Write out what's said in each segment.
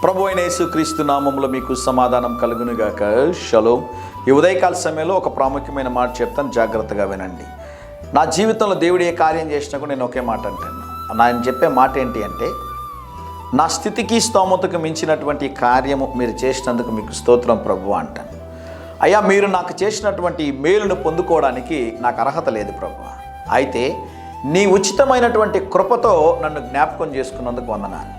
ప్రభు అయిన యేసుక్రీస్తు నామములో మీకు సమాధానం కలుగునుగాక. షలోమ్. ఈ ఉదయకాల సమయంలో ఒక ప్రాముఖ్యమైన మాట చెప్తాను, జాగ్రత్తగా వినండి. నా జీవితంలో దేవుడు ఏ కార్యం చేసినా కూడా నేను ఒకే మాట అంటాను. నేను చెప్పే మాట ఏంటి అంటే, నా స్థితికి స్తోమతకు మించినటువంటి కార్యము మీరు చేసినందుకు మీకు స్తోత్రం ప్రభు అంటాను. అయ్యా, మీరు నాకు చేసినటువంటి మేలును పొందుకోవడానికి నాకు అర్హత లేదు ప్రభు. అయితే నీ ఉచితమైనటువంటి కృపతో నన్ను జ్ఞాపకం చేసుకున్నందుకు వందనాలు.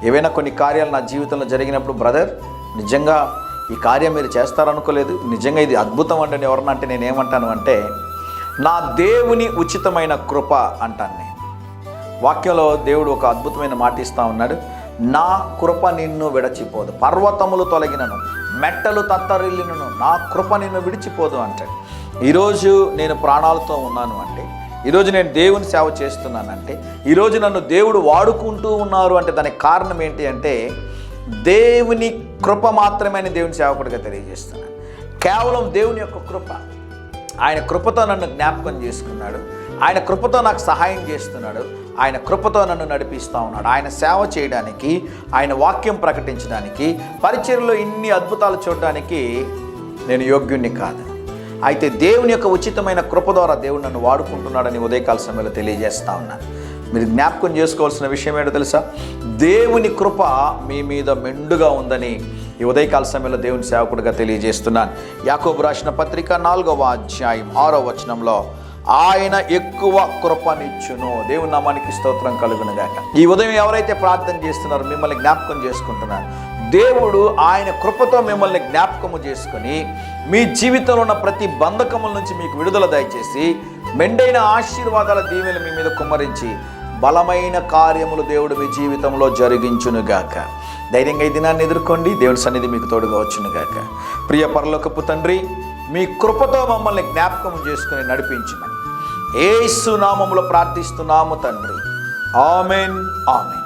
ఏవైనా కొన్ని కార్యాలు నా జీవితంలో జరిగినప్పుడు, బ్రదర్ నిజంగా ఈ కార్యం మీరు చేస్తారనుకోలేదు, నిజంగా ఇది అద్భుతం అంటే ఎవరన్నా అంటే నేనేమంటాను అంటే, నా దేవుని ఉచితమైన కృప అంటాను నేను. వాక్యంలో దేవుడు ఒక అద్భుతమైన మాట ఇస్తూ ఉన్నాడు. నా కృప నిన్ను విడచిపోదు, పర్వతములు తొలగినను మెట్టలు తత్తరిల్లినను నా కృప నిన్ను విడిచిపోదు అంటాడు. ఈరోజు నేను ప్రాణాలతో ఉన్నాను అంటే, ఈరోజు నేను దేవుని సేవ చేస్తున్నానంటే, ఈరోజు నన్ను దేవుడు వాడుకుంటూ ఉన్నారు అంటే దానికి కారణం ఏంటి అంటే, దేవుని కృప మాత్రమే దేవుని సేవకుడిగా తెలియజేస్తున్నాను. కేవలం దేవుని యొక్క కృప. ఆయన కృపతో నన్ను జ్ఞాపకం చేసుకున్నాడు, ఆయన కృపతో నాకు సహాయం చేస్తున్నాడు, ఆయన కృపతో నన్ను నడిపిస్తూ ఉన్నాడు. ఆయన సేవ చేయడానికి, ఆయన వాక్యం ప్రకటించడానికి, పరిచర్యలో ఇన్ని అద్భుతాలు చూడడానికి నేను యోగ్యుణ్ణి కాదు. అయితే దేవుని యొక్క ఉచితమైన కృప ద్వారా దేవుడు నన్ను వాడుకుంటున్నాడని ఉదయకాల సమయంలో తెలియజేస్తూ ఉన్నాను. మీరు జ్ఞాపకం చేసుకోవాల్సిన విషయం ఏంటో తెలుసా? దేవుని కృప మీ మీద మెండుగా ఉందని ఈ ఉదయకాల సమయంలో దేవుని సేవకుడిగా తెలియజేస్తున్నాను. యాకోబు రాసిన పత్రిక 4వ అధ్యాయం 6వ వచనంలో, ఆయన ఎక్కువ కృపనిచ్చును. దేవుని నామానికి స్తోత్రం కలుగునుగాక. ఈ ఉదయం ఎవరైతే ప్రార్థన చేస్తున్నారో మిమ్మల్ని జ్ఞాపకం చేసుకుంటున్నారు. దేవుడు ఆయన కృపతో మిమ్మల్ని జ్ఞాపకము చేసుకొని మీ జీవితంలో ఉన్న ప్రతి బంధకముల నుంచి మీకు విడుదల దయచేసి మెండైన ఆశీర్వాదాల దీవెనలు మీ మీద కుమ్మరించి బలమైన కార్యములు దేవుడు మీ జీవితంలో జరిగించునుగాక. ధైర్యంగా ఈ దినాన్ని ఎదుర్కోండి. దేవుని సన్నిధి మీకు తోడుగా వచ్చునుగాక. ప్రియ పరలోకపు తండ్రి, మీ కృపతో మమ్మల్ని జ్ఞాపకం చేసుకుని నడిపించమని యేసు నామములో ప్రార్థిస్తున్నాము తండ్రి. Amen, amen.